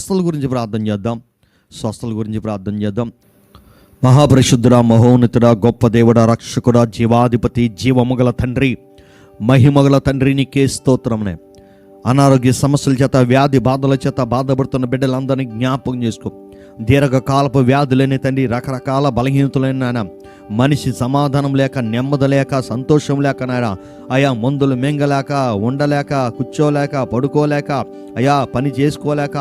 స్వస్థల గురించి ప్రార్థన చేద్దాం. స్వస్థల గురించి ప్రార్థన చేద్దాం. మహాపరిశుద్ధుడా, మహోన్నతుడా, గొప్ప దేవుడా, రక్షకుడా, జీవాధిపతి, జీవముగల తండ్రి, మహిమగల తండ్రి, నీకే స్తోత్రమునే. అనారోగ్య సమస్యల చేత, వ్యాధి బాధల చేత బాధపడుతున్న బిడ్డలందరినీ జ్ఞాపకం చేసుకో. దీర్ఘకాలపు వ్యాధులైన తండ్రి, రకరకాల బలహీనతలైన నాయన, మనిషి సమాధానం లేక, నెమ్మది లేక, సంతోషం లేక నాయన, అయా మందులు మింగలేక, ఉండలేక, కూర్చోలేక, పడుకోలేక, అయా పని చేసుకోలేక,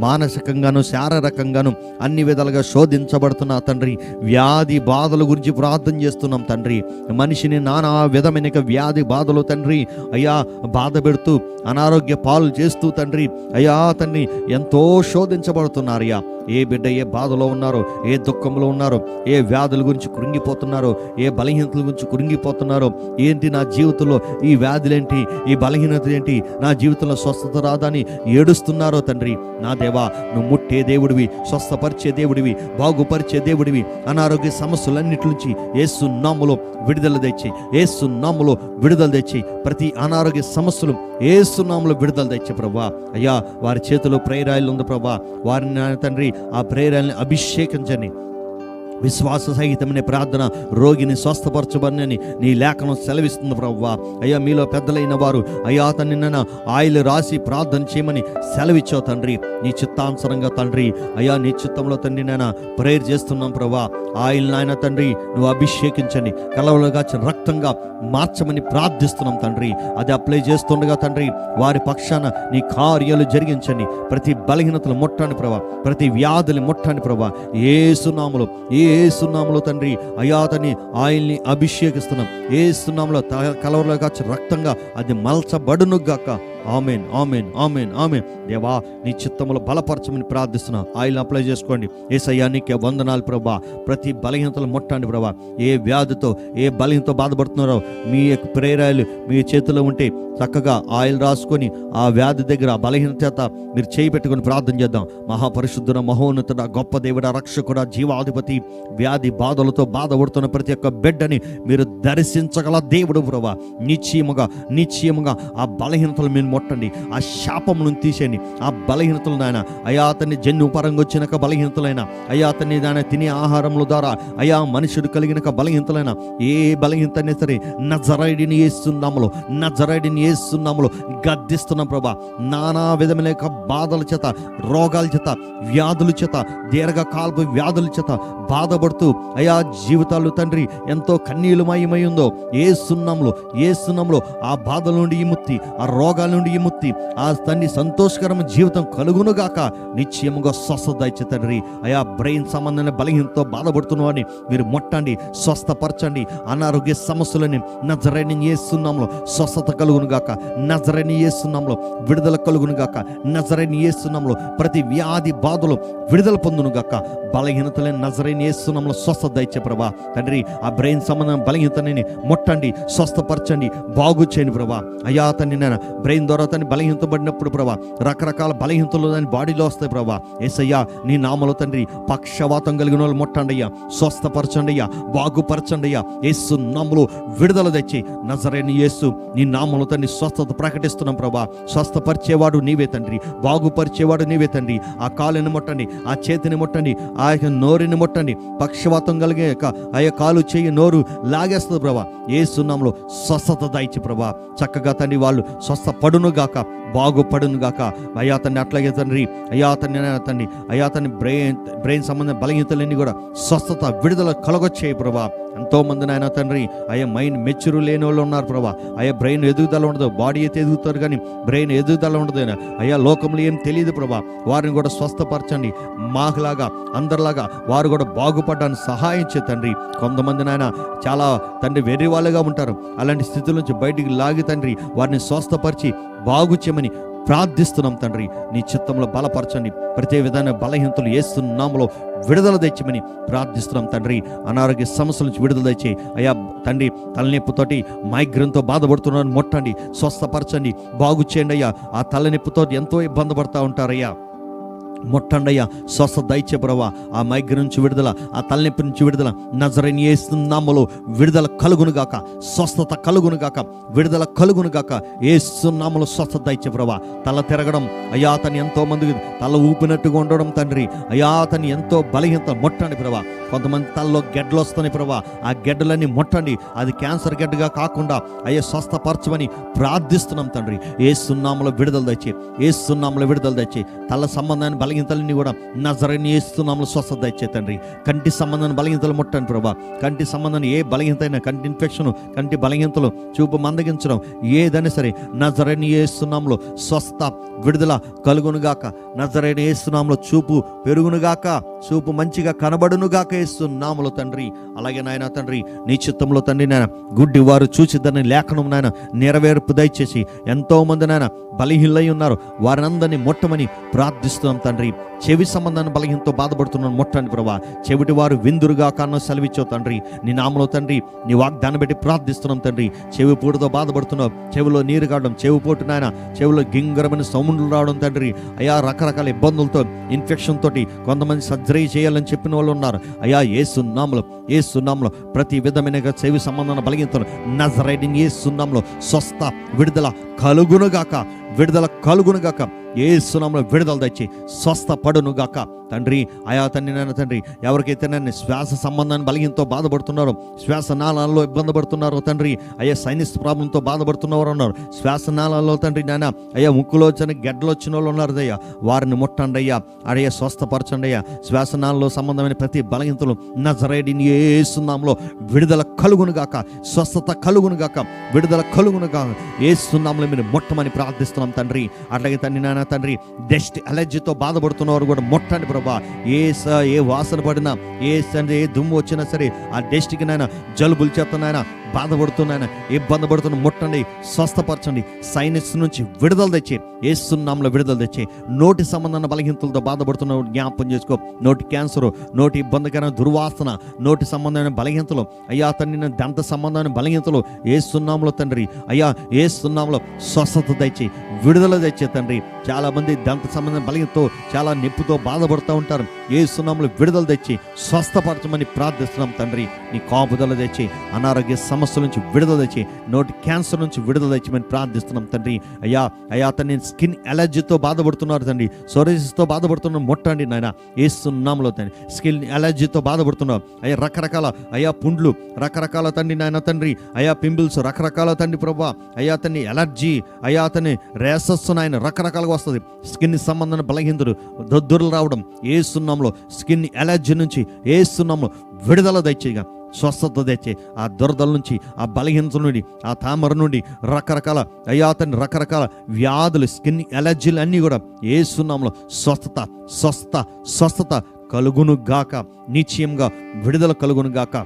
మానసికంగాను శారీరకంగాను అన్ని విధాలుగా శోధించబడుతున్న తండ్రి, వ్యాధి బాధల గురించి ప్రార్థన చేస్తున్నాం తండ్రి. మనిషిని నానా విధమైన వ్యాధి బాధలు తండ్రి అయ్యా బాధ పెడుతూ, అనారోగ్య పాలు చేస్తూ తండ్రి అయ్యా తండ్రి ఎంతో శోధించబడుతున్నారయ్యా. ఏ బిడ్డ ఏ బాధలో ఉన్నారో, ఏ దుఃఖంలో ఉన్నారో, ఏ వ్యాధుల గురించి కృంగిపోతున్నారో, ఏ బలహీనతల గురించి కృంగిపోతున్నారో, ఏంటి నా జీవితంలో ఈ వ్యాధులేంటి, ఈ బలహీనత ఏంటి, నా జీవితంలో స్వస్థత రాదని ఏడుస్తున్నారో తండ్రి, నా దేవా నువ్వు ముట్టే దేవుడివి, స్వస్థపరిచే దేవుడివి, బాగుపరిచే దేవుడివి. అనారోగ్య సమస్యలన్నిటి నుంచి యేసు నామములో విడుదల తెచ్చి, యేసు నామములో విడుదల తెచ్చి, ప్రతి అనారోగ్య సమస్యలు యేసు నామములో విడుదల తెచ్చి ప్రభా. అయ్యా వారి చేతిలో ప్రేరాయలు ఉంది ప్రభా, వారిని తండ్రి ఆ ప్రేరాయల్ని అభిషేకించండి. విశ్వాస సహితమైన ప్రార్థన రోగిని స్వస్థపరచబడినని నీ లేఖనం సెలవిస్తుంది ప్రభువా. అయ్యా మీలో పెద్దలైన వారు అయ్యా తండ్రి నాయన ఆయిల్ రాసి ప్రార్థన చేయమని సెలవిచ్చావు తండ్రి. నీ చిత్తానుసరంగా తండ్రి అయ్యా నీ చిత్తంలో తండ్రి నాయన ప్రేయర్ చేస్తున్నాం ప్రభా. ఆయిల్ నాయన తండ్రి నువ్వు అభిషేకించండి, కలవలుగా రక్తంగా మార్చమని ప్రార్థిస్తున్నాం తండ్రి. అది అప్లై చేస్తుండగా తండ్రి వారి పక్షాన నీ కార్యాలు జరిగించండి. ప్రతి బలహీనతలు ముట్టండి ప్రభా, ప్రతి వ్యాధులు ముట్టండి ప్రభా. యేసునామములో యేసునామములో తండ్రి అయ్యా తండ్రి ఆయిల్ని అభిషేకిస్తున్నాం. యేసునామములో కలవలుగా రక్తంగా అది మలచబడును గాక. Amen, amen, amen, amen. దేవా నీ చిత్తములో బలపరచమని ప్రార్థిస్తున్నా. ఆయిల్ అప్లై చేసుకోండి. యేసయ్యా నీకే వందనాలు ప్రభా. ప్రతి బలహీనతలు ముట్టండి ప్రభా. ఏ వ్యాధితో ఏ బలహీనతో బాధపడుతున్నారో మీ యొక్క ప్రేరాయలు మీ చేతిలో ఉంటే చక్కగా ఆయిల్ రాసుకొని ఆ వ్యాధి దగ్గర ఆ బలహీనత చేత మీరు చేయి పెట్టుకొని ప్రార్థన చేద్దాం. మహాపరిశుద్ధుడ, మహోన్నతుడ, గొప్ప దేవుడ, రక్షకుడ, జీవాధిపతి, వ్యాధి బాధలతో బాధపడుతున్న ప్రతి ఒక్క బిడ్డని మీరు దర్శించగల దేవుడు ప్రభా. నిశ్చయముగా ఆ బలహీనతలు మీరు ముట్టండి, ఆ శాపమును తీసేయండి. ఆ బలహీనతలు నాయన అయా అతన్ని జన్యు పరంగా వచ్చినాక బలహీనతలైన అయా అతన్ని దాని తినే ఆహారముల ద్వారా అయా మనుషుడు కలిగిన బలహీనతలైన ఏ బలహీనత అయినా సరే నజరేయుడిని యేసునామములో గద్దిస్తున్నాం ప్రభా. నానా విధమైన బాధల చేత, రోగాల చేత, వ్యాధుల చేత, దీర్ఘకాలపు వ్యాధుల చేత బాధపడుతూ అయా జీవితాలు తండ్రి ఎంతో కన్నీలుమయమై ఉందో యేసునామములో ఆ బాధల నుండి విముక్తి, ఆ రోగాల నుండి విముక్తి, ఆ తండ్రి సంతోషకరమైన జీవితం కలుగునుగాక. నిశ్చయముగా స్వస్థత ఇచ్చే తండ్రి అయా బ్రెయిన్ సంబంధమైన బలహీనతో బాధపడుతున్న వాడిని మీరు ముట్టండి, స్వస్థపరచండి. అనారోగ్య సమస్యలని నజరేయుని యేసునామములో స్వస్థత కలుగునుగాక. నజరేయుని యేసునామములో విడుదల కలుగునుగాక. నజరేయుని యేసునామములో ప్రతి వ్యాధి బాధలు విడుదల పొందునుగాక. బలహీనతలని నజరేయుని యేసునామములో స్వస్థత ఇచ్చే ప్రభా. తండ్రి ఆ బ్రెయిన్ సంబంధం బలహీనతని ముట్టండి, స్వస్థపరచండి, బాగు చేయండి ప్రభా. అయ్యా తండ్రి నేను బ్రెయిన్ ద్వారా తను బలహీనత పడినప్పుడు ప్రభా రకరకాల బలహీనతలు దాని బాడీలో వస్తాయి ప్రభా. యేసయ్యా నీ నామములో తండ్రి పక్షవాతం కలిగిన వాళ్ళు ముట్టండి అయ్యా, స్వస్థపరచండి అయ్యా, బాగుపరచండి అయ్యా. యేసు నామములో విడుదల తెచ్చి నజరేయుని యేసు నీ నామములో తండ్రి స్వస్థత ప్రకటిస్తున్నాం ప్రభా. స్వస్థపరిచేవాడు నీవే తండ్రి, బాగుపరిచేవాడు నీవే తండ్రి. ఆ కాలుని ముట్టండి, ఆ చేతిని ముట్టండి, ఆ యొక్క నోరుని ముట్టండి. పక్షవాతం కలిగే ఆ యొక్క కాలు చేయి నోరు లాగేస్తుంది ప్రభా. యేసు నామములో స్వస్థత దయచి ప్రభా. చక్కగా తండ్రి వాళ్ళు స్వస్థపడును గాక, బాగుపడును గాక. అయ్యా తండ్రి అట్లాగే తండ్రి అయ్యా తండ్రి బ్రెయిన్ సంబంధం బలహీనతలన్నీ కూడా స్వస్థత విడుదల కలగొచ్చాయి ప్రభా. ఎంతోమంది నాయన తండ్రి అయ్యా మైండ్ మెచ్యూర్ లేని వాళ్ళు ఉన్నారు ప్రభా. అయ్యా బ్రెయిన్ ఎదుగుదల ఉండదు, బాడీ అయితే ఎదుగుతారు కానీ బ్రెయిన్ ఎదుగుదల ఉండదు అయ్యా. లోకంలో ఏం తెలియదు ప్రభా. వారిని కూడా స్వస్థపరచండి. మాకులాగా అందరిలాగా వారు కూడా బాగుపడడానికి సహాయం చే తండ్రి. కొంతమంది నాయన చాలా తండ్రి వెర్రి వాళ్ళుగా ఉంటారు. అలాంటి స్థితుల నుంచి బయటికి లాగి తండ్రి వారిని స్వస్థపరిచి బాగు చేయమని ప్రార్థిస్తున్నాం తండ్రి. నీ చిత్తంలో బలపరచండి. ప్రతి విధమైన బలహీనతలు యేసు నామములో విడుదల తెచ్చమని ప్రార్థిస్తున్నాం తండ్రి. అనారోగ్య సమస్యల నుంచి విడుదల తెచ్చి అయ్యా తండ్రి తలనొప్పితోటి మైగ్రేన్తో బాధపడుతున్నారని ముట్టండి, స్వస్థపరచండి, బాగు చేయండి అయ్యా. ఆ తలనొప్పితో ఎంతో ఇబ్బంది పడతా ఉంటారయ్యా. ముట్టండి అయ్యా, స్వస్థత దయచే ప్రభా. ఆ మైగ్రేన్ నుంచి విడుదల, ఆ తలనొప్పి నుంచి విడుదల, నజరేయుని యేసు నామములో విడుదల కలుగును గాక, స్వస్థత కలుగును గాక, విడుదల కలుగును గాక. యేసు నామములో స్వస్థత దయచే ప్రభా. తల తిరగడం అయ్యా, తను ఎంతో మందికి తల ఊపినట్టుగా ఉండడం తండ్రి అయ్యా, తను ఎంతో బలహీనత ముట్టండి ప్రభా. కొంతమంది తలలో గెడ్డలు వస్తున్నాయి ప్రభా, ఆ గెడ్డలన్నీ ముట్టండి. అది క్యాన్సర్ గెడ్డగా కాకుండా అయ్యా స్వస్థపరచమని ప్రార్థిస్తున్నాం తండ్రి. యేసు నామములో విడుదల దయచే, యేసు నామములో విడుదల దయచే. తల సంబంధాన్ని బలహీనతలన్నీ కూడా నజరేయుని యేసు నామములో స్వస్థత దయచే తండ్రి. కంటి సంబంధాన్ని బలహీనతలు ముట్టండి ప్రభా. కంటి సంబంధాన్ని ఏ బలహీనత అయినా, కంటి ఇన్ఫెక్షన్, కంటి బలహీనతలు, చూపు మందగించడం ఏదైనా సరే నజరేయుని యేసు నామములో స్వస్థత విడుదల కలుగునుగాక. నజరేయుని యేసు నామములో చూపు పెరుగునుగాక, చూపు మంచిగా కనబడునుగాక యేసు నామములో తండ్రి. అలాగే నాయన తండ్రి, నీ చిత్తంలో తండ్రి నాయన గుడ్డి వారు చూసిద్దని లేఖనం నాయన నెరవేర్పు దయచేసి, ఎంతో మంది నాయన బలహీనలై ఉన్నారు, వారినందరినీ ముట్టమని ప్రార్థిస్తున్నాం తండ్రి. చెవి సంబంధాన్ని బలహీనతో బాధపడుతున్నాను ముట్టండి ప్రభా. చెవిటి వారు విందురుగా కారణం సెలవిచ్చావు తండ్రి. నీ నామలో తండ్రి నీ వాగ్దానం పెట్టి ప్రార్థిస్తున్నాం తండ్రి. చెవి పూటతో బాధపడుతున్నావు, చెవిలో నీరు కావడం, చెవి పోటు నాయన చెవిలో గింగరమైన సౌండ్లు రావడం తండ్రి అయ్యా, రకరకాల ఇబ్బందులతో, ఇన్ఫెక్షన్ తోటి కొంతమంది సర్జరీ చేయాలని చెప్పిన వాళ్ళు ఉన్నారు అయ్యా. యేసు నామములో ప్రతి విధమైన చెవి సంబంధమైన బలహీనతలు నజరేయుని యేసు నామములో స్వస్థ విడుదల కలుగునుగాక, విడుదల కలుగునుగాక. యేసు నామములో విడుదల తెచ్చి స్వస్థ పడునుగాక తండ్రి. అయా తండ్రి నాయన తండ్రి, ఎవరికైతే నన్ను శ్వాస సంబంధాన్ని బలహీనతో బాధపడుతున్నారో, శ్వాస నాళాల్లో ఇబ్బంది పడుతున్నారో తండ్రి అయ్యా, సైనస్ ప్రాబ్లంతో బాధపడుతున్నవారు ఉన్నారు, శ్వాస నాళాల్లో తండ్రి నాయన అయ్యా, ముక్కులో వచ్చిన గడ్డలు వచ్చిన వాళ్ళు ఉన్నారు అయ్యా, వారిని ముట్టండి అయ్యా, అయ్యా స్వస్థపరచండి అయ్యా. శ్వాసనాళాల్లో సంబంధమైన ప్రతి బలహీనతలు నజరేయుని యేసు నామములో విడుదల కలుగునుగాక, స్వస్థత కలుగునుగాక, విడుదల కలుగునుగాక. యేసు నామములో మీరు ముట్టమని ప్రార్థిస్తున్నాం తండ్రి. అట్లాగే తండ్రి నాయన తండ్రి, డస్ట్ అలర్జీతో బాధపడుతున్నవారు కూడా ముట్టండి ప్రభా. ఏ వాసన పడినా, ఏ దుమ్ము వచ్చినా సరే, ఆ డస్ట్కి నాయన జలుబులు చేస్తున్నాయన బాధపడుతున్నాయన, ఇబ్బంది పడుతున్న ముట్టండి, స్వస్థపరచండి. సైనస్ నుంచి విడుదల తెచ్చి, యేసు నామములో విడుదల తెచ్చి. నోటి సంబంధమైన బలహీనతలతో బాధపడుతున్న జ్ఞాపకం చేసుకో. నోటి క్యాన్సర్, నోటి ఇబ్బందికరమైన దుర్వాసన, నోటి సంబంధమైన బలహీనతలు అయ్యా తండ్రి, దంత సంబంధమైన బలహీనతలు యేసు నామములో తండ్రి అయ్యా, యేసు నామములో స్వస్థత తెచ్చి, విడుదల తెచ్చే తండ్రి. చాలా మంది దంత సంబంధమైన బలహీనతతో, చాలా నొప్పితో బాధపడుతూ ఉంటారు. యేసు నామములో విడుదల తెచ్చి స్వస్థపరచమని ప్రార్థిస్తున్నాం తండ్రి. నీ కాపుదల తెచ్చి, అనారోగ్య సమస్యల నుంచి విడుదల తెచ్చి, నోటి క్యాన్సర్ నుంచి విడుదల తెచ్చమని ప్రార్థిస్తున్నాం తండ్రి. అయ్యా తండ్రి, స్కిన్ అలర్జీతో బాధపడుతున్నారు తండ్రి, సోరియాసిస్తో బాధపడుతున్నారు ముట్టండి నాయన యేసు నామములో తండ్రి. స్కిన్ అలర్జీతో బాధపడుతున్నారు అయ్యా, రకరకాల అయ్యా పుండ్లు, రకరకాల తండ్రి నాయన తండ్రి అయ్యా పింపుల్స్, రకరకాల తండ్రి ప్రభా అయ్యా తండ్రి ఎలర్జీ అయ్యా తండ్రి రేసస్ నాయన రకరకాలుగా వస్తుంది. స్కిన్ సంబంధమైన బలహీనతలు, దద్దుర్లు రావడం యేసు నామములో స్కిన్ అలర్జీ నుంచి యేసు నామములో విడుదల దయచేయగా, స్వస్థత తెచ్చే. ఆ దురదల నుంచి, ఆ బలహీనత నుండి, ఆ తామర నుండి, రకరకాల అయ్యా తండ్రి రకరకాల వ్యాధులు, స్కిన్ అలర్జీలు అన్నీ కూడా యేసు నామములో స్వస్థత కలుగునుగాక, నిశ్చయంగా విడుదల కలుగునుగాక.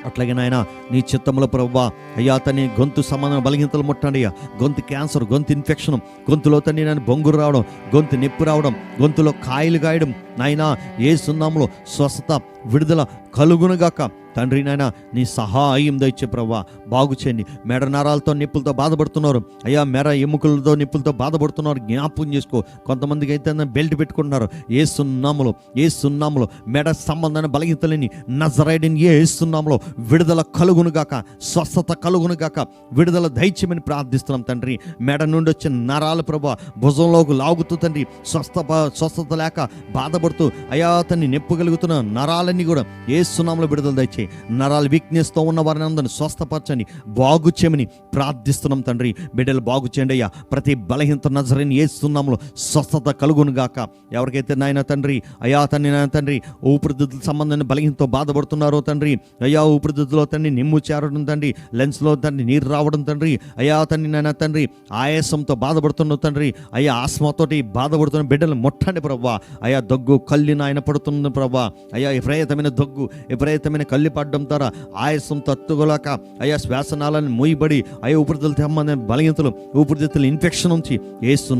అట్లాగే నాయన నీ చిత్తంలో ప్రభువా అయ్యా తన్ని గొంతు సంబంధం బలహీనతలు ముట్టండి అయ్యా. గొంతు క్యాన్సర్, గొంతు ఇన్ఫెక్షన్, గొంతులో తండ్రి నేను బొంగురు రావడం, గొంతు నొప్పి రావడం, గొంతులో కాయలు గాయడం నాయనా యేసు నామములో స్వస్థత విడుదల కలుగునుగాక తండ్రి. నాయన నీ సహాయం దయచే ప్రభువా, బాగు చేయండి. మెడ నరాలతో నొప్పులతో బాధపడుతున్నారు అయ్యా, మెడ ఎముకలతో నొప్పులతో బాధపడుతున్నారు, జ్ఞాపకం చేసుకో. కొంతమందికి అయితే బెల్ట్ పెట్టుకుంటున్నారు. యేసు నామములో మెడ సంబంధమైన బలహీనతలని నజరేయుని యేసు నామములో విడుదల కలుగునుగాక, స్వస్థత కలుగునుగాక, విడుదల దయచేయమని ప్రార్థిస్తున్నాం తండ్రి. మెడ నుండి వచ్చిన నరాలు ప్రభువా భుజంలోకి లాగుతూ తండ్రి స్వస్థత లేక బాధపడుతూ అయ్యా తన్ని నొప్పి కలుగుతున్న నరాలన్నీ కూడా యేసు నామములో విడుదల దయచేయి. నరాల వీక్నెస్తో ఉన్న వారిని అందరినీ స్వస్థపరచండి, బాగు చేయమని ప్రార్థిస్తున్నాం తండ్రి. బిడ్డలు బాగు చేయండి అయ్యా. ప్రతి బలహీనత నజరేయుని యేసు నామములో స్వస్థత కలుగునుగాక. ఎవరికైతే నాయన తండ్రి అయ్యా నాయన తండ్రి ఊపిరితిత్తుల సంబంధమైన బలహీనతో బాధపడుతున్నారో తండ్రి అయ్యా, ఊపిరితిత్తులో తండ్రి నిమ్ము చేరడం తండ్రి, లెన్స్లో తండ్రి నీరు రావడం తండ్రి అయ్యా నాయన తండ్రి ఆయాసంతో బాధపడుతున్న తండ్రి అయ్యా, ఆస్మాతోటి బాధపడుతున్న బిడ్డలు ముట్టండి ప్రభా. అయ్యా దగ్గు కళ్ళు నాయన పడుతుంది ప్రభా అయ్యా, విపరీతమైన దగ్గు, విపరీతమైన కళ్ళు పడడం ద్వారా ఆయాసం తట్టుకోలేక అయ్యా శ్వాసనాలను మూయబడి అయ్యా ఊపిరితిత్తుల సంబంధమైన బలహీనతలు, ఊపిరితిత్తుల ఇన్ఫెక్షన్ నుంచి యేసు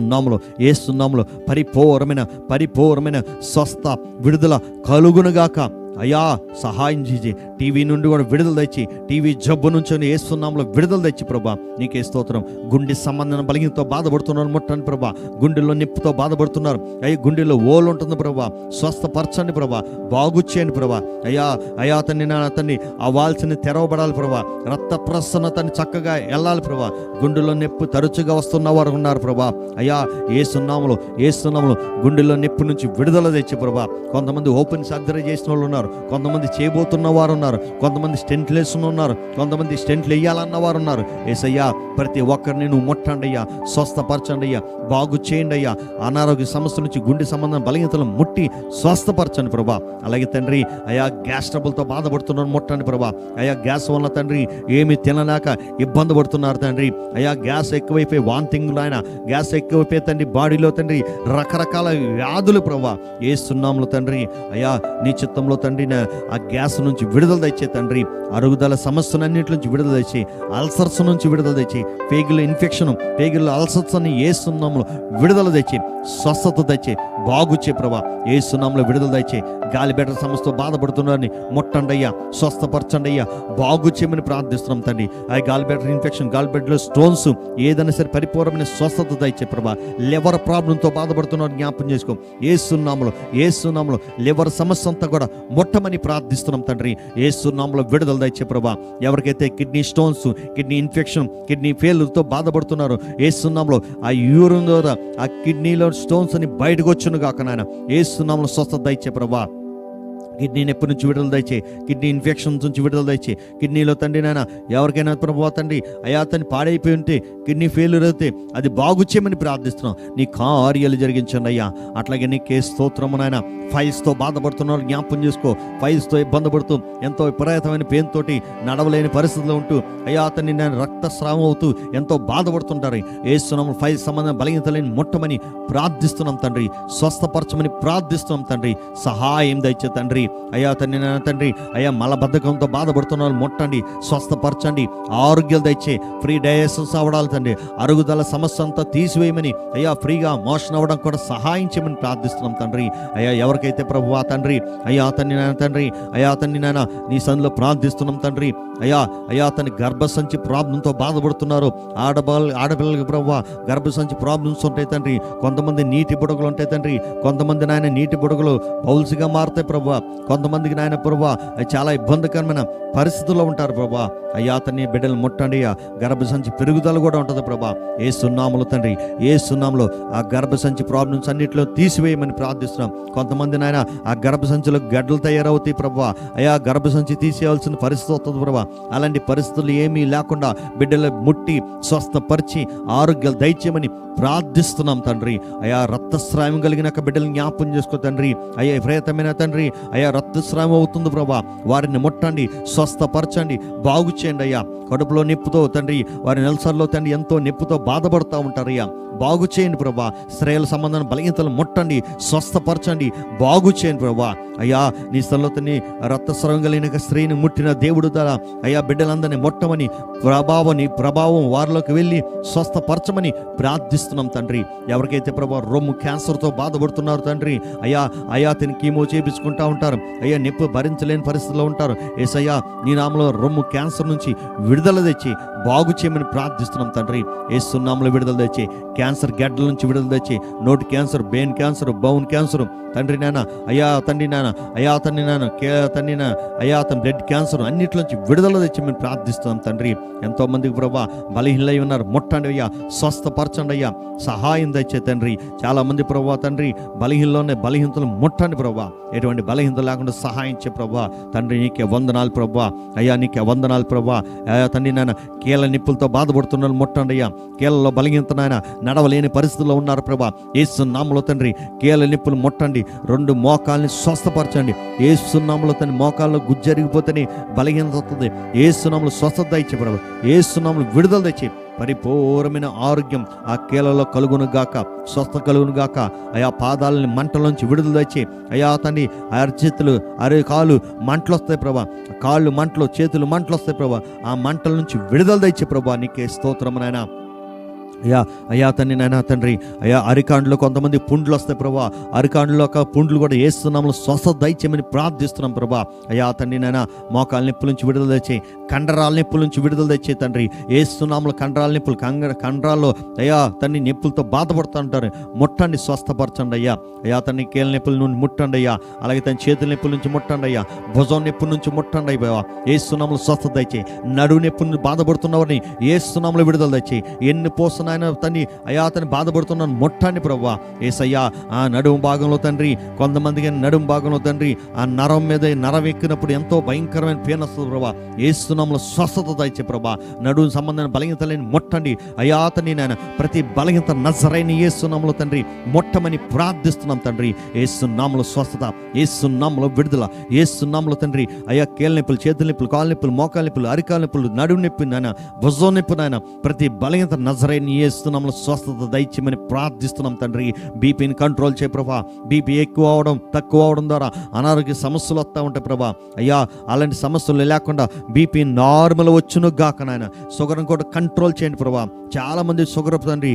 నామములో పరిపూర్ణమైన స్వస్థ విడుదల కలుగునుగాక. అయ్యా సహాయం చేసి టీవీ నుండి కూడా విడుదల తెచ్చి, టీవీ జబ్బు నుంచి యేసు నామములో విడుదల తెచ్చి ప్రభా నీకే స్తోత్రం. గుండె సంబంధం బలహీనతో బాధపడుతున్నారు ముట్టండి ప్రభా. గుండెల్లో నొప్పితో బాధపడుతున్నారు అయ్యా, గుండెల్లో ఓలు ఉంటుంది ప్రభా, స్వస్థపరచండి ప్రభా, బాగు చేయండి ప్రభా. అయ్యా అతన్ని అవ్వాల్సిన తెరవబడాలి ప్రభా. రక్త ప్రసన్నతని చక్కగా వెళ్ళాలి ప్రభా. గుండెల్లో నొప్పి తరచుగా వస్తున్న వారు ఉన్నారు ప్రభా. అయ్యా ఏసునామములో గుండెల్లో నొప్పి నుంచి విడుదల తెచ్చి ప్రభా. కొంతమంది ఓపెన్ సర్జరీ చేసిన వాళ్ళు ఉన్నారు, కొంతమంది చేయబోతున్న వారు ఉన్నారు, కొంతమంది స్టెంట్లు వేస్తున్న ఉన్నారు, కొంతమంది స్టెంట్లు వేయాలన్న వారు ఉన్నారు. యేసయ్యా ప్రతి ఒక్కరిని నువ్వు ముట్టండి అయ్యా, స్వస్థపరచండి అయ్యా, బాగు చేయండి అయ్యా. అనారోగ్య సమస్య నుంచి, గుండె సంబంధం బలహీనతలు ముట్టి స్వస్థపరచండి ప్రభా. అలాగే తండ్రి అయ్యా గ్యాస్ ట్రబుల్తో బాధపడుతున్నారు ముట్టండి ప్రభా. అయ్యా గ్యాస్ వల్ల తండ్రి ఏమి తినలేక ఇబ్బంది పడుతున్నారు తండ్రి. అయ్యా గ్యాస్ ఎక్కువైపోయి వాంతింగ్లు, ఆయన గ్యాస్ ఎక్కువైపోయి తండ్రి బాడీలో తండ్రి రకరకాల వ్యాధులు ప్రభా ఏసునామములో తండ్రి. అయ్యా నీ చిత్తంలో తండ్రి ఆ గ్యాస్ నుంచి విడుదల తెచ్చే తండ్రి. అరుగుదల సమస్యలన్నింటి నుంచి విడుదల తెచ్చి, అల్సర్స్ నుంచి విడుదల తెచ్చి, పేగుల ఇన్ఫెక్షన్, పేగుల అల్సర్స్ అని ఏసునామములో విడుదల తెచ్చి, స్వస్థత తెచ్చి, బాగుచ్చే ప్రభా ఏసునామములో విడుదల తెచ్చి. గాలిబెట్ట సమస్యతో బాధపడుతున్నారని ముట్టండి అయ్యా, స్వస్థపరచండి అయ్యా, బాగు చేయమని ప్రార్థిస్తున్నాం తండ్రి. ఆ గాలిబెట్ట ఇన్ఫెక్షన్, గాలిబెట్టలో స్టోన్స్ ఏదైనా సరే పరిపూర్ణమైన స్వస్థత దయచే ప్రభా. లివర్ ప్రాబ్లంతో బాధపడుతున్నారు జ్ఞాపం చేసుకో ఏసునామములో లివర్ సమస్య అంతా కూడా ముట్టమని ప్రార్థిస్తున్నాం తండ్రి. ఏసునామములో విడుదల దయచే ప్రభా. ఎవరికైతే kidney stones, kidney infection, kidney ఫెయిల్యూర్తో బాధపడుతున్నారో ఏసునామములో ఆ యూరిన్ ద్వారా ఆ కిడ్నీలో స్టోన్స్ అని బయటకు వచ్చును గాక నాయన. ఏసునామములో స్వస్థత దయచే ప్రభా. కిడ్నీ నొప్పి నుంచి విడుదల దయచే, కిడ్నీ ఇన్ఫెక్షన్ నుంచి విడుదల దయచే. కిడ్నీలో తండ్రి నాయన ఎవరికైనా ప్రభావ తండ్రి అయ్యా తను పాడైపోయి ఉంటే, కిడ్నీ ఫెయిల్యూర్ అయితే అది బాగు చేయమని ప్రార్థిస్తున్నాం. నీ కార్యాలు జరిగించండి అయ్యా. అట్లాగే నీకే స్తోత్రము నాయన. ఫైల్స్తో బాధపడుతున్నారు జ్ఞాపం చేసుకో. ఫైల్స్తో ఇబ్బంది పడుతూ ఎంతో విపరీతమైన పెయిన్ తోటి నడవలేని పరిస్థితిలో ఉంటూ అయ్యా అతన్ని నేను రక్తస్రావం అవుతూ ఎంతో బాధపడుతుంటారు. ఏసునామములో ఫైల్స్ సంబంధం బలహీనతలని ముట్టమని ప్రార్థిస్తున్నాం తండ్రి. స్వస్థపరచమని ప్రార్థిస్తున్నాం తండ్రి. సహాయం దయచే తండ్రి. అయ్యా తండ్రి అయ్యా మలబద్ధకంతో బాధపడుతున్నారు ముట్టండి, స్వస్థపరచండి, ఆరోగ్యాలు దయచే, ఫ్రీ డయాలసిస్ అవ్వడాలి తండ్రి. అరుగుదల సమస్య అంతా తీసివేయమని అయ్యా ఫ్రీగా మోషన్ అవ్వడం కూడా సహాయం చేయమని ప్రార్థిస్తున్నాం తండ్రి. అయ్యా ఎవరికైతే ప్రభువా తండ్రి అయ్యా అతన్ని నాయన నీ సన్నిధిలో ప్రార్థిస్తున్నాం తండ్రి. అయ్యా అతని గర్భసంచి ప్రాబ్లంతో బాధపడుతున్నారు. ఆడపిల్లలకి ప్రభువా గర్భసంచి ప్రాబ్లమ్స్ ఉంటాయి తండ్రి. కొంతమంది నీటి బుడగలు ఉంటాయి తండ్రి. కొంతమంది నాయన నీటి బుడగలు బౌల్స్గా మారుతాయి ప్రభువా. కొంతమందికి నాయన ప్రభువా చాలా ఇబ్బందికరమైన పరిస్థితుల్లో ఉంటారు ప్రభా. అయ్యా అతన్ని బిడ్డలు ముట్టండి. గర్భసంచి పెరుగుదల కూడా ఉంటుంది ప్రభా. ఏసునామములో తండ్రి, ఏసునామములో ఆ గర్భసంచి ప్రాబ్లమ్స్ అన్నింటిలో తీసివేయమని ప్రార్థిస్తున్నాం. కొంతమంది నాయన ఆ గర్భసంచిలో గడ్డలు తయారవుతాయి ప్రభా. అయ్యా గర్భసంచి తీసేయాల్సిన పరిస్థితి వస్తుంది ప్రభా. అలాంటి పరిస్థితులు ఏమీ లేకుండా బిడ్డలు ముట్టి స్వస్థపరిచి ఆరోగ్యాలు దయచేయమని ప్రార్థిస్తున్నాం తండ్రి. అయ్యా రక్తస్రావం కలిగిన బిడ్డలు జ్ఞాపం చేసుకో తండ్రి. అయ్యా విపరీతమైన తండ్రి అయ్యా రక్తస్రావం అవుతుంది ప్రభా. వారిని ముట్టండి, స్వస్థపరచండి, బాగు చేయండి అయ్యా. కడుపులో నొప్పితో తండ్రి వారి నెలసరిలో తండ్రి ఎంతో నొప్పితో బాధపడుతూ ఉంటారు అయ్యా. బాగు చేయండి ప్రభా. స్త్రీల సంబంధం బలహీనతలు ముట్టండి, స్వస్థపరచండి, బాగు చేయండి ప్రభా. అయ్యా నీ స్థలంలోని రక్తస్రావం కలిగిన స్త్రీని ముట్టిన దేవుడు ద్వారా అయ్యా బిడ్డలందరినీ ముట్టమని ప్రభావం వారిలోకి వెళ్ళి స్వస్థపరచమని ప్రార్థిస్తున్నాం తండ్రి. ఎవరికైతే ప్రభా రొమ్ము క్యాన్సర్తో బాధపడుతున్నారు తండ్రి అయ్యా తిని కీమో చేయించుకుంటా ఉంటారు అయ్యా, నొప్పి భరించలేని పరిస్థితిలో ఉంటారు. యేసయ్యా నీ నామములో రొమ్ము క్యాన్సర్ నుంచి విడుదల తెచ్చి బాగు చేయమని ప్రార్థిస్తున్నాం తండ్రి. యేసు నామములో విడుదల తెచ్చి, క్యాన్సర్ గడ్డల నుంచి విడుదల తెచ్చి, నోటి క్యాన్సర్, బ్రెయిన్ క్యాన్సర్, బౌన్ క్యాన్సర్ తండ్రి నాయన అయ్యా తండ్రి అతని బ్లడ్ క్యాన్సర్ అన్నిటి నుంచి విడుదల తెచ్చి మేము ప్రార్థిస్తున్నాం తండ్రి. ఎంతో మందికి ప్రభా బలహీనలై ఉన్నారు, ముట్టండి అయ్యా, స్వస్థపరచండి అయ్యా, సహాయం తెచ్చే తండ్రి. చాలా మంది ప్రభా తండ్రి బలహీనతలు ముట్టండి ప్రభా. ఎటువంటి బలహీనత లేకుండా సహాయం చే ప్రభా తండ్రి. నీకే వందనాలు ప్రభా. అయ్యా నీకే వందనాలు ప్రభా. అయ్యా తండ్రి నాయన కీళ్ళ నిప్పులతో బాధపడుతున్నారు ముట్టండి అయ్యా. కీళ్ళలో బలహీనత నాయన నడవలేని పరిస్థితుల్లో ఉన్నారు ప్రభా. యేసు నామములో తండ్రి కీళ్ళ నిప్పులు ముట్టండి, రెండు మోకాల్ని స్వస్థపరచండి. యేసు నామములో తండ్రి మోకాల్లో గుజ్జరిగిపోతేనే బలహీనత వస్తుంది. యేసు నామములో స్వస్థత ఇచ్చే ప్రభా. యేసు నామములో విడుదల తెచ్చి పరిపూర్ణమైన ఆరోగ్యం ఆ కీళ్ళలో కలుగును గాక, స్వస్థ కలుగును గాక. అయా పాదాలని మంటలోంచి విడుదల తెచ్చి అయా తండ్రి అరచేతులు కాళ్ళు మంటలు వస్తాయి ప్రభా. కాళ్ళు మంటలు, చేతులు మంటలు వస్తాయి ప్రభా. ఆ మంటల నుంచి విడుదల తెచ్చే ప్రభా నీకే స్తోత్రం నాయనా. అయ్యా తండ్రి నాయన తండ్రి, అయ్యా అరికాండ్లో కొంతమంది పుండ్లు వస్తాయి ప్రభా, అరికాండ్లో ఒక పుండ్లు కూడా వేస్తున్నాము, స్వస్థత దయచేయమని ప్రార్థిస్తున్నాం ప్రభా. అయ్యా తండ్రి నాయన మోకాల నొప్పుల నుంచి విడుదల తెచ్చేయి, కండరాల నొప్పుల నుంచి విడుదల తెచ్చే తండ్రి. ఏస్తున్నాములు కండరాల నొప్పులు, కండరాల్లో అయ్యా తండ్రి నొప్పులతో బాధపడుతుంటారు, ముట్టండి, స్వస్థపరచండి అయ్యా. అయ్యా తండ్రి కీళ్ళ నొప్పుల నుండి ముట్టండి అయ్యా, అలాగే తన చేతుల నొప్పుల నుంచి ముట్టండి అయ్యా, భుజం నొప్పుల నుంచి ముట్టండి అయ్యా. ఏస్తున్నాములు స్వస్థత దయచేయి, నడువు నొప్పుల నుంచి బాధపడుతున్నవారిని ఏస్తున్నాములు విడుదల తెచ్చేయి. ఎన్ని పోస్తున్న ఆయన తండ్రి అయ్యా అతన్ని బాధపడుతున్నాను ముట్టండి ప్రభా. ఏసయ్యా ఆ నడుము భాగంలో తండ్రి, కొంతమందికి నడుము భాగంలో తండ్రి ఆ నరం మీద నరం ఎక్కినప్పుడు ఎంతో భయంకరమైన పెయిన్ వస్తుంది ప్రభా. ఏస్తున్నాములు స్వస్థత దయచే ప్రభా. నడుము సంబంధమైన బలహీనతలని ముట్టండి అయ్యా తండ్రి నాయన. ప్రతి బలహీనత నజరైన ఏస్తున్నాములు తండ్రి ముట్టమని ప్రార్థిస్తున్నాం తండ్రి. ఏస్తున్నాములు స్వస్థత, ఏస్తున్నాములు విడుదల, ఏస్తున్నాములు తండ్రి అయ్యా కీళ్ళ నొప్పులు, చేతుల నొప్పులు, కాళ్ళ నొప్పులు, మోకాల నొప్పులు, అరికాల నొప్పులు, నడుము నొప్పి నాయన, భుజం నొప్పి నాయన, ప్రతి బలహీనత నజరైన ఏస్తున్నాములు స్వస్థత దయచేయమని ప్రార్థిస్తున్నాం తండ్రి. బీపీని కంట్రోల్ చేయ ప్రభా. బీపీ ఎక్కువ అవడం తక్కువ అవడం ద్వారా అనారోగ్య సమస్యలు వస్తూ ఉంటాయి ప్రభా. అయ్యా అలాంటి సమస్యలు లేకుండా బీపీ నార్మల్ వచ్చును గాక నాయన. షుగర్ని కూడా కంట్రోల్ చేయండి ప్రభా. చాలా మంది షుగర్ తండ్రి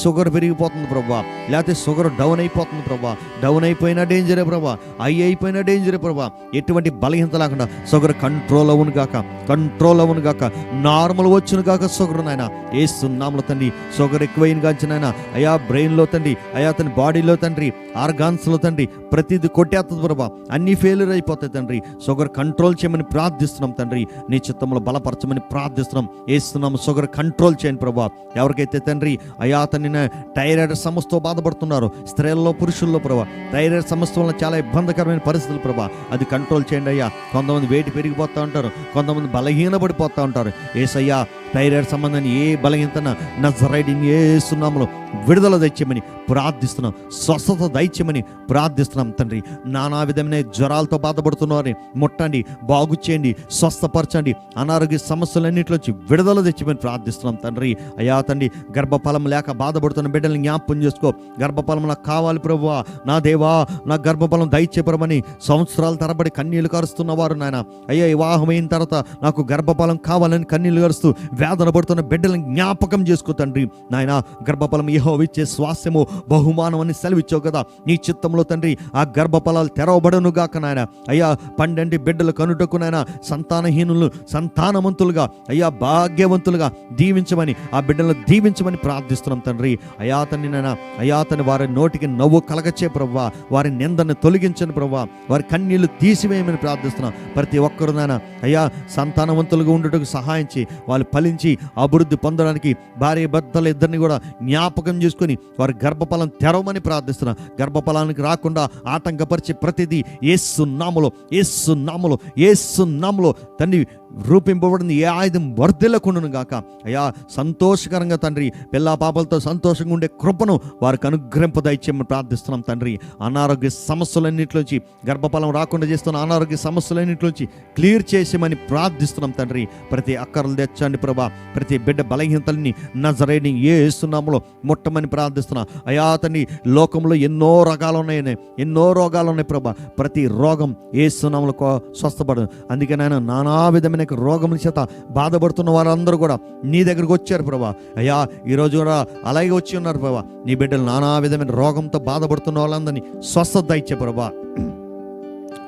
షుగర్ పెరిగిపోతుంది ప్రభా, లేకపోతే షుగర్ డౌన్ అయిపోతుంది ప్రభా. డౌన్ అయిపోయినా డేంజరే ప్రభా, అయిపోయినా డేంజరే ప్రభా. ఎటువంటి బలహీనత లేకుండా షుగర్ కంట్రోల్ అవును గాక, కంట్రోల్ అవును గాక, నార్మల్ వచ్చును గాక షుగర్ నాయన. ఏస్తున్నాములు తండ్రి షుగర్ ఎక్కువైన గాంచినాయన అయ్యా బ్రెయిన్లో తండ్రి, అయ్యా తన బాడీలో తండ్రి, ఆర్గాన్స్లో తండ్రి ప్రతిదీ కొట్టేస్తుంది ప్రభా. అన్నీ ఫెయిల్యూర్ అయిపోతాయి తండ్రి. షుగర్ కంట్రోల్ చేయమని ప్రార్థిస్తున్నాం తండ్రి. నీ చిత్తంలో బలపరచమని ప్రార్థిస్తున్నాం. ఏస్తున్నాము షుగర్ కంట్రోల్ చేయండి ప్రభా. ఎవరికైతే తండ్రి అయ్యా తన థైరాయిడ్ సమస్యతో బాధపడుతున్నారు, స్త్రీల్లో పురుషుల్లో ప్రభా, థైరాయిడ్ సమస్య వల్ల చాలా ఇబ్బందికరమైన పరిస్థితులు ప్రభా, అది కంట్రోల్ చేయండి అయ్యా. కొంతమంది వెయిట్ పెరిగిపోతూ ఉంటారు, కొంతమంది బలహీనపడిపోతూ ఉంటారు. ఏసయ్యా థైరాయిడ్ సంబంధాన్ని ఏ బలహీనతన నజరైన యేసు నామములో విడుదల దయచేయమని ప్రార్థిస్తున్నాం. స్వస్థత దయచేయమని ప్రార్థిస్తున్నాం తండ్రి. నానా విధమైన జ్వరాలతో బాధపడుతున్నవారిని ముట్టండి, బాగు చేయండి, స్వస్థపరచండి. అనారోగ్య సమస్యలన్నింటిలోంచి విడుదల తెచ్చేయమని ప్రార్థిస్తున్నాం తండ్రి. అయ్యా తండ్రి గర్భఫలం లేక బాధపడుతున్న బిడ్డల్ని జ్ఞాపకం చేసుకో. గర్భఫలం నాకు కావాలి ప్రభువా, నా దేవా నా గర్భఫలం దయచేయమని సంవత్సరాల తరబడి కన్నీళ్లు కరుస్తున్నవారు నాయన, అయ్యా వివాహమైన తర్వాత నాకు గర్భఫలం కావాలని కన్నీళ్లు కరుస్తూ వేదన పడుతున్న బిడ్డలను జ్ఞాపకం చేసుకో తండ్రి. నాయన గర్భఫలం యెహోవా ఇచ్చే స్వాస్యము బహుమానం అని సెలవిచ్చావు కదా. నీ చిత్తంలో తండ్రి ఆ గర్భఫలాలు తెరవబడను గాక నాయన. అయ్యా పండంటి బిడ్డలు కనుటకు నాయన సంతానహీనులు సంతానవంతులుగా అయ్యా భాగ్యవంతులుగా దీవించమని, ఆ బిడ్డలను దీవించమని ప్రార్థిస్తున్నాం తండ్రి. అయ్యా తండ్రి నాయన, అయ్యా తండ్రి వారి నోటికి నవ్వు కలగచ్చే ప్రభువా, వారి నిందను తొలగించని ప్రభువా, వారి కన్నీళ్లు తీసివేయమని ప్రార్థిస్తున్నాం. ప్రతి ఒక్కరు నాయన అయ్యా సంతానవంతులుగా ఉండటకు సహాయించి వాళ్ళు ఫలించి అభివృద్ధి పొందడానికి భార్య భర్తలు ఇద్దరిని కూడా జ్ఞాపకం చేసుకుని వారి గర్భఫలం తెరవమని ప్రార్థిస్తున్నా. గర్భఫలానికి రాకుండా ఆటంకపరిచే ప్రతిదీ యేసు నామములో, యేసు నామములో, యేసు నామములో తండ్రి రూపింపబడింది ఏ ఆయుధం వర్ధిల్లకుండును గాక. అయ్యా సంతోషకరంగా తండ్రి పిల్లా పాపలతో సంతోషంగా ఉండే కృపను వారికి అనుగ్రహింప దయచేయమని ప్రార్థిస్తున్నాం తండ్రి. అనారోగ్య సమస్యలన్నింటిలోంచి, గర్భఫలం రాకుండా చేస్తున్న అనారోగ్య సమస్యలన్నింటిలోంచి క్లియర్ చేసేమని ప్రార్థిస్తున్నాం తండ్రి. ప్రతి అక్కర్లు తెచ్చండి ప్రభా. ప్రతి బిడ్డ బలహీనతల్ని నజరైన యేసు నామములో ముట్టమని ప్రార్థిస్తున్నా. అయ్యా తండ్రి లోకంలో ఎన్నో రకాలు ఉన్నాయని, ఎన్నో రోగాలు ఉన్నాయి ప్రభా. ప్రతి రోగం యేసు నామములో స్వస్థపడదు. అందుకే నాయన నానా విధమైన రోగముల చేత బాధపడుతున్న వారందరూ కూడా నీ దగ్గరకు వచ్చారు ప్రభా. అయ్యా ఈరోజు కూడా అలాగే వచ్చి ఉన్నారు ప్రభా. నీ బిడ్డలు నానా విధమైన రోగంతో బాధపడుతున్న వాళ్ళందరినీ స్వస్థత దయచే ప్రభా.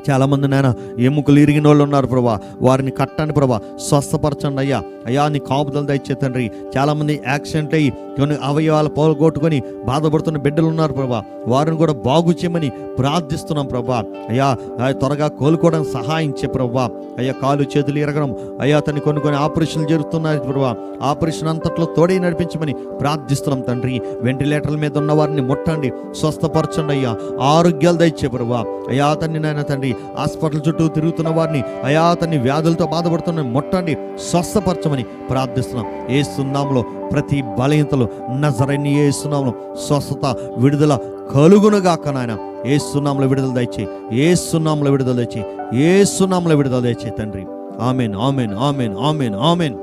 చాలామంది నాయన ఎముకలు ఇరిగిన వాళ్ళు ఉన్నారు ప్రభా, వారిని కట్టండి ప్రభా, స్వస్థపరచండి అయ్యా. అయ్యా నీ కాపుదలు దయచే తండ్రి. చాలామంది యాక్సిడెంట్ అయ్యి కొన్ని అవయవాలు పోగొట్టుకొని బాధపడుతున్న బిడ్డలు ఉన్నారు ప్రభా, వారిని కూడా బాగు చేయమని ప్రార్థిస్తున్నాం ప్రభా. అయ్యా త్వరగా కోలుకోవడానికి సహాయం చే ప్రభా. అయ్యా కాలు చేతులు ఇరగడం, అయ్యా తను కొన్ని ఆపరేషన్లు జరుగుతున్నాయి ప్రభా, ఆపరేషన్ అంతట్లో తోడే నడిపించమని ప్రార్థిస్తున్నాం తండ్రి. వెంటిలేటర్ల మీద ఉన్న వారిని ముట్టండి, స్వస్థపరచండి అయ్యా, ఆరోగ్యాలు దయచే ప్రభా. అయ్యా తండ్రి నాయన తండ్రి హాస్పిటల్ చుట్టూ తిరుగుతున్న వారిని, అయా తన్ని వ్యాధులతో బాధపడుతున్న ముట్టండి, స్వస్థపరచమని ప్రార్థిస్తున్నాం. యేసు నామములో ప్రతి బలహీనతలు నజరైన యేసు నామములో స్వస్థత విడుదల కలుగునుగాక నాయన. యేసు నామములో విడుదల దయచేయి, యేసు నామములో విడుదల దయచేయి, యేసు నామములో విడుదల దయచేయి తండ్రి. ఆమేన్, ఆమేన్, ఆమేన్, ఆమేన్, ఆమేన్.